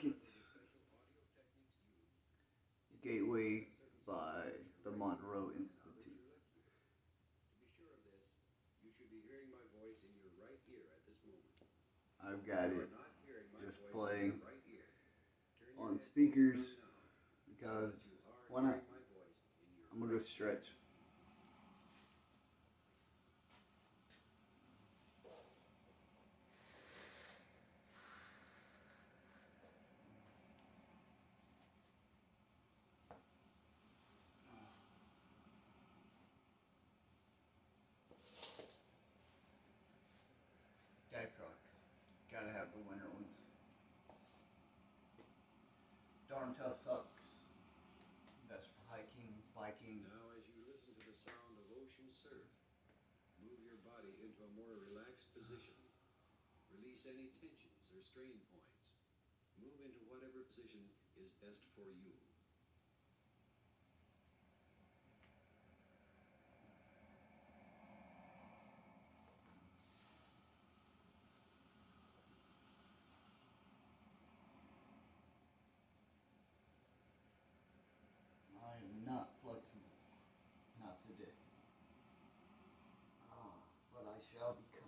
it's Gateway by the Monroe Institute. I've got it just playing on speakers because why not? I'm gonna go stretch. Guy Crocs. Gotta have the winter ones. Darn tough socks. Best for hiking, biking. Now, as you listen to the sound of ocean surf, move your body into a more relaxed position. Release any tensions or strain points. Move into whatever position is best for you. I am not flexible. Not today. Ah, but I shall become.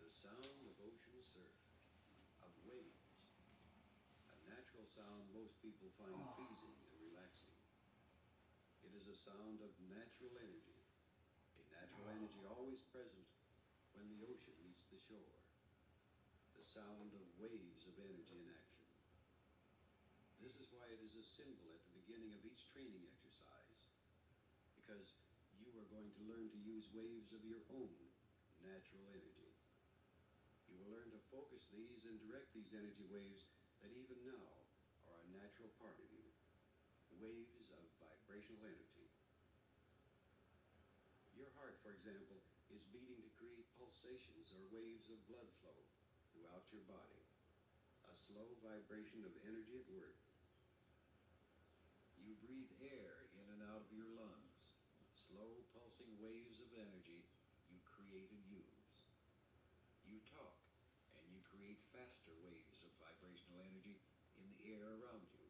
The sound of ocean surf, of waves, a natural sound most people find pleasing and relaxing. It is a sound of natural energy, a natural energy always present when the ocean meets the shore. The sound of waves of energy in action. This is why it is a symbol at the beginning of each training exercise, because you are going to learn to use waves of your own natural energy. You will learn to focus these and direct these energy waves that even now are a natural part of you. Waves of vibrational energy. Your heart, for example, is beating to create pulsations or waves of blood flow throughout your body. A slow vibration of energy at work. You breathe air in and out of your lungs. Slow pulsing waves of energy you create and use. You talk and you create faster waves of vibrational energy in the air around you.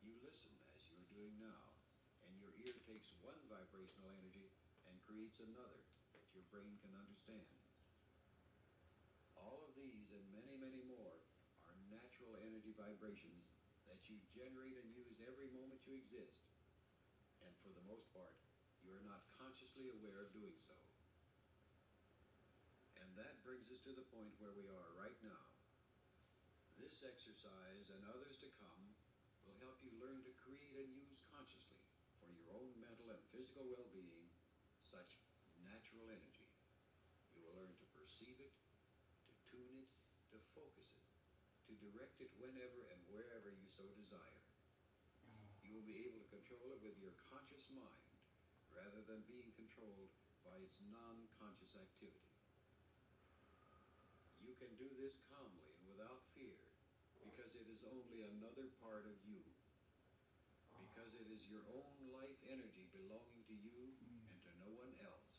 You listen as you're doing now, and your ear takes one vibrational energy and creates another that your brain can understand. All of these and many, many more are natural energy vibrations that you generate and use every moment you exist. And for the most part, you are not consciously aware of doing so. And that brings us to the point where we are right now. This exercise and others to come will help you learn to create and use consciously for your own mental and physical well-being such natural energy. You will learn to perceive it, to tune it, to focus it, to direct it whenever and wherever you so desire. You will be able to control it with your conscious mind rather than being controlled by its non-conscious activity. You can do this calmly and without fear because it is only another part of you. Because it is your own life energy belonging to you and to no one else.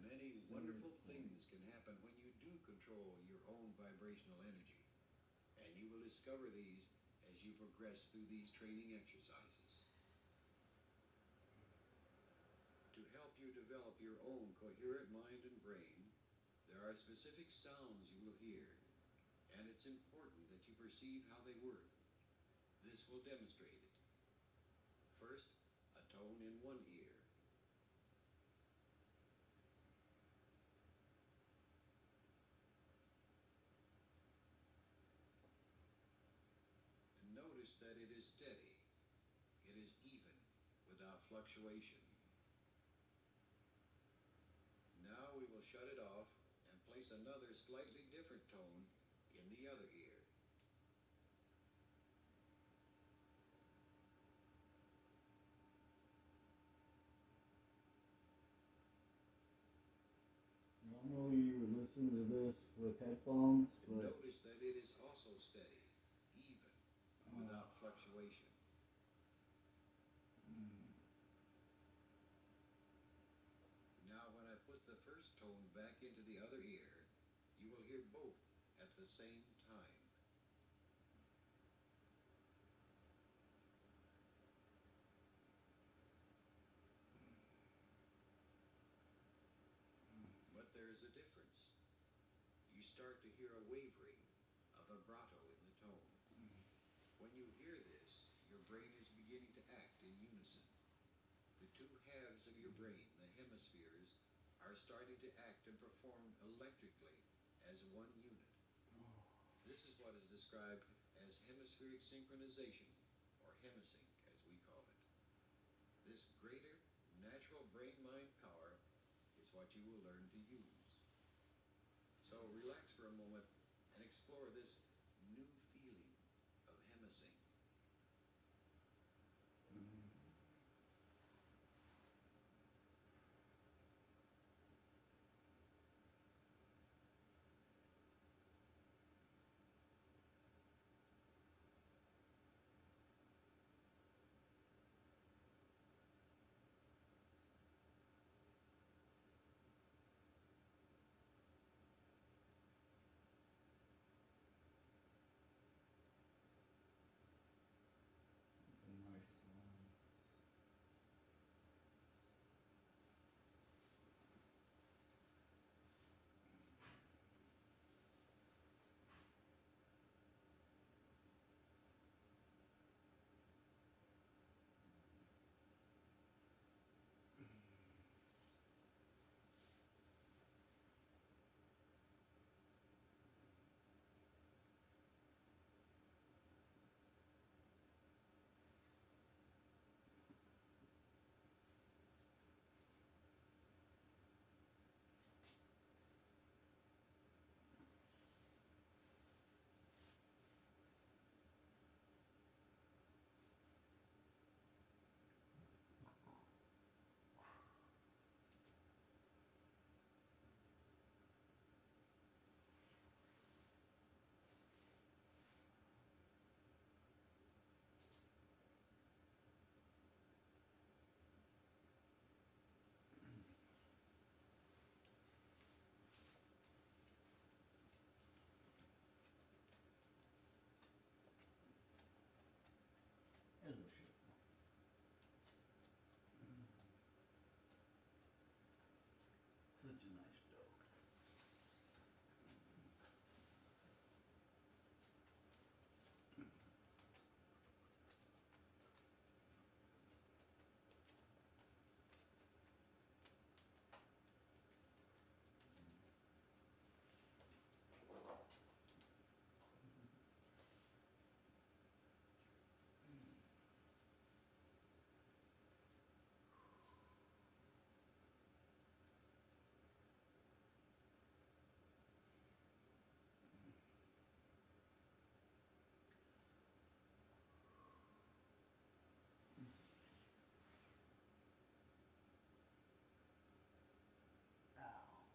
Many wonderful things can happen when you do control your own vibrational energy, and you will discover these as you progress through these training exercises. To help you develop your own coherent mind and brain, there are specific sounds you will hear, and it's important that you perceive how they work. This will demonstrate it. First, a tone in one ear. Notice that it is steady. It is even, without fluctuation. Now we will shut it off and place another slightly different tone in the other ear. listen to this with headphones, but Notice that it is also steady, even, without fluctuation. Now, when I put the first tone back into the other ear, you will hear both at the same time. But there is a difference. You start to hear a wavering, a vibrato in the tone. When you hear this, your brain is beginning to act in unison. The two halves of your brain, the hemispheres, are starting to act and perform electrically as one unit. This is what is described as hemispheric synchronization, or hemisync as we call it. This greater natural brain-mind power is what you will learn to use. So relax for a moment and explore this new feeling of hemisync. it's a nice sound. Hello, shit. Such a nice dog. Ow.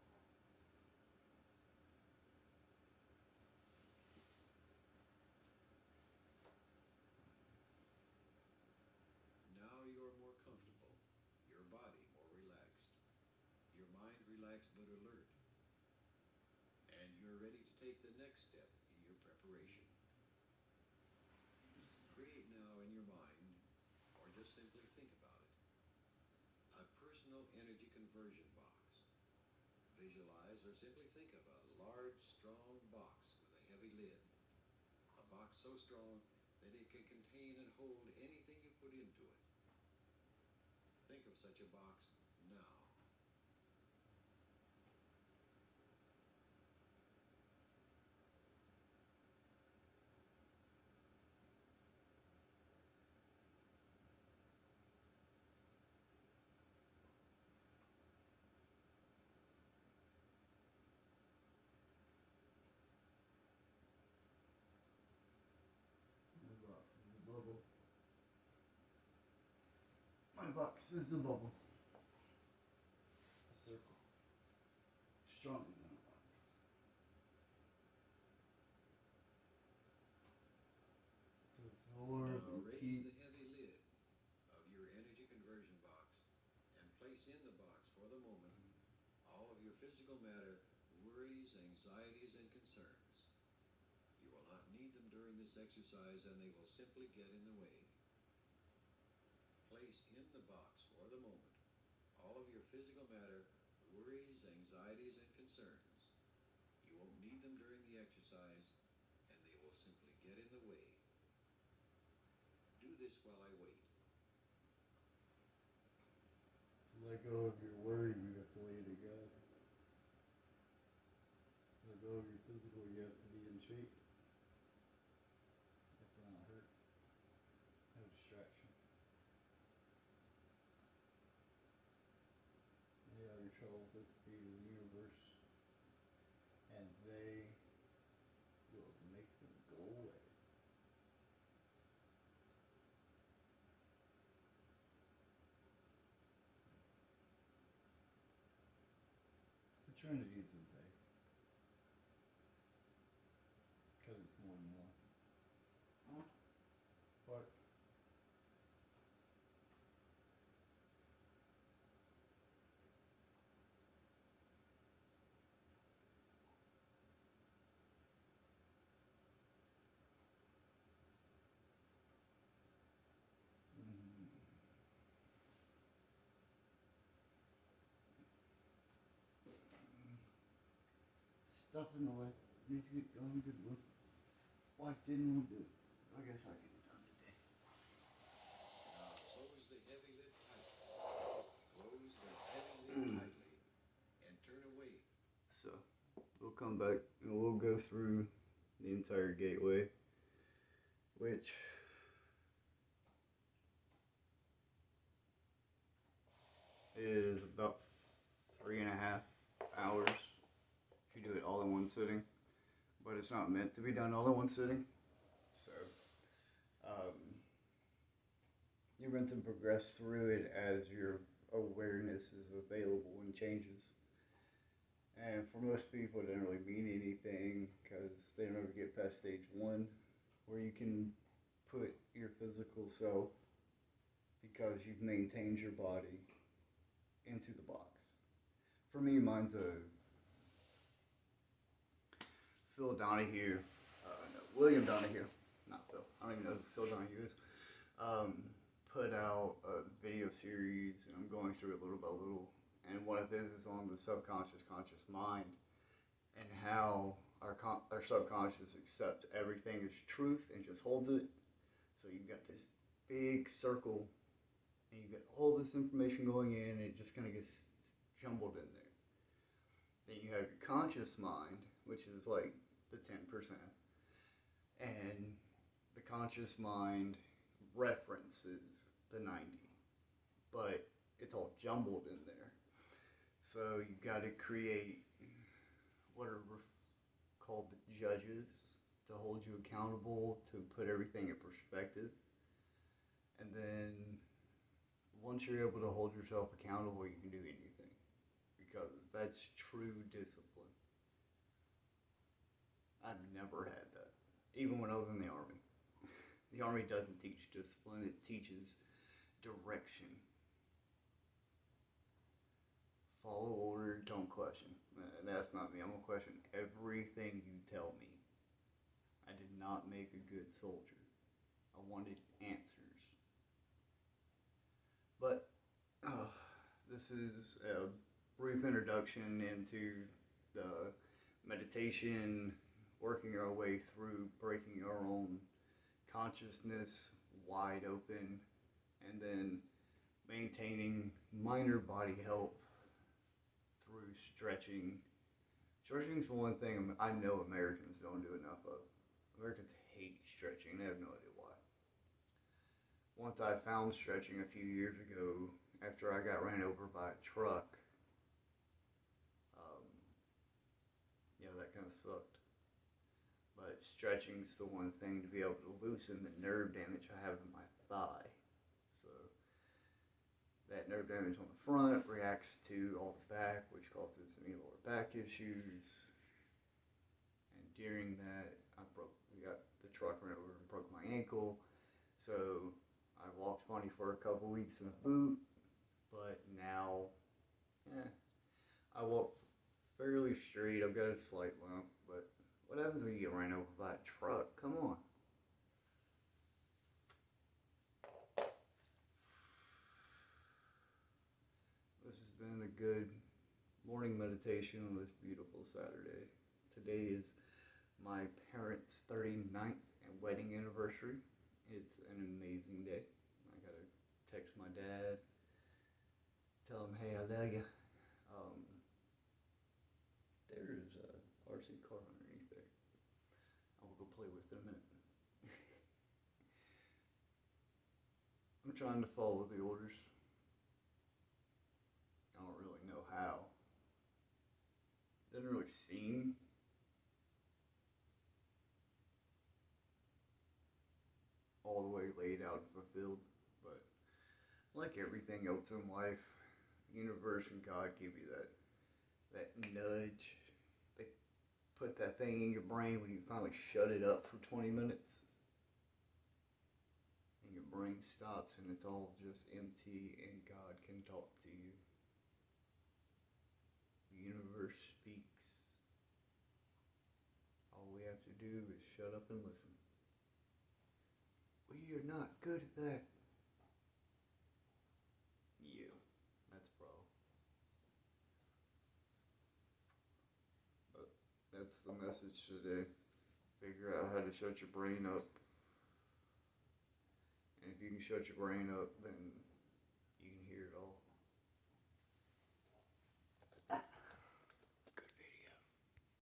Now you are more comfortable, your body more relaxed, your mind relaxed but alert, and you're ready to take the next step in your preparation. Create now in your mind, or just simply think about it, a personal energy conversion box. Visualize or simply think of a large, strong box with a heavy lid. A box so strong that it can contain and hold anything you put into it. Think of such a box now. My box is a bubble. My box is a bubble. A circle. Stronger than a box. Place in the box for the moment all of your physical matter, worries, anxieties, and concerns. You will not need them during this exercise and they will simply get in the way. Place in the box for the moment all of your physical matter, worries, anxieties, and concerns. You won't need them during the exercise and they will simply get in the way. Do this while I wait. To let go of your worry, you have to lay to God. Let go of your physical, you have to be in shape. You have to not hurt. No distraction. You have your troubles at the feet of the universe. And they will make them go away. Eternity isn't there. Because it's more and more. But stuff in the way needs to get going good one. Wife didn't want to do it. I guess I get it done today. Now close the heavy lid tightly. Close the heavy lid tightly and turn away. So we'll come back and we'll go through the entire gateway, which is about 3.5 hours if you do it all in one sitting. But it's not meant to be done all in one sitting. So you're meant to progress through it as your awareness is available and changes. And for most people, it doesn't really mean anything because they don't ever get past stage 1, where you can put your physical self, because you've maintained your body, into the box. For me, mine's a Phil Donahue, no, William Donahue, not Phil, I don't even know who Phil Donahue is, put out a video series, and I'm going through it little by little, and one of his is on the subconscious, conscious mind, and how our subconscious accepts everything as truth and just holds it. So you've got this big circle, and you get all this information going in, and it just kind of gets jumbled in there. Then you have your conscious mind, which is like the 10%, and the conscious mind references the 90, but it's all jumbled in there. So you got to create what are called the judges to hold you accountable, to put everything in perspective. And then once you're able to hold yourself accountable, you can do anything, because that's true discipline. I've never had that, even when I was in the Army. The Army doesn't teach discipline, it teaches direction. Follow order, don't question. That's not me. I'm going to question everything you tell me. I did not make a good soldier. I wanted answers. But this is a brief introduction into the meditation, working our way through breaking our own consciousness wide open, and then maintaining minor body health through stretching. Stretching is the one thing I know Americans don't do enough of. Americans hate stretching. They have no idea why. Once I found stretching a few years ago, after I got ran over by a truck, that kind of sucked. But stretching's the one thing to be able to loosen the nerve damage I have in my thigh. So that nerve damage on the front reacts to all the back, which causes me lower back issues. And during that, we got the truck ran over and broke my ankle. So I walked funny for a couple weeks in a boot. but now, eh, I walk fairly straight. I've got a slight limp, but what happens when you get ran over by a truck? Come on. This has been a good morning meditation on this beautiful Saturday. Today is my parents' 39th wedding anniversary. It's an amazing day. I gotta text my dad, tell him, hey, I love you. Um, there's a RC car underneath there. I will go play with it in a minute. I'm trying to follow the orders. I don't really know how. Doesn't really seem all the way laid out and fulfilled, but like everything else in life, universe and God give you that nudge. They put that thing in your brain when you finally shut it up for 20 minutes. And your brain stops and it's all just empty and God can talk to you. The universe speaks. All we have to do is shut up and listen. We are not good at that. Yeah, that's a problem. But that's the message today. Figure out how to shut your brain up. And if you can shut your brain up, then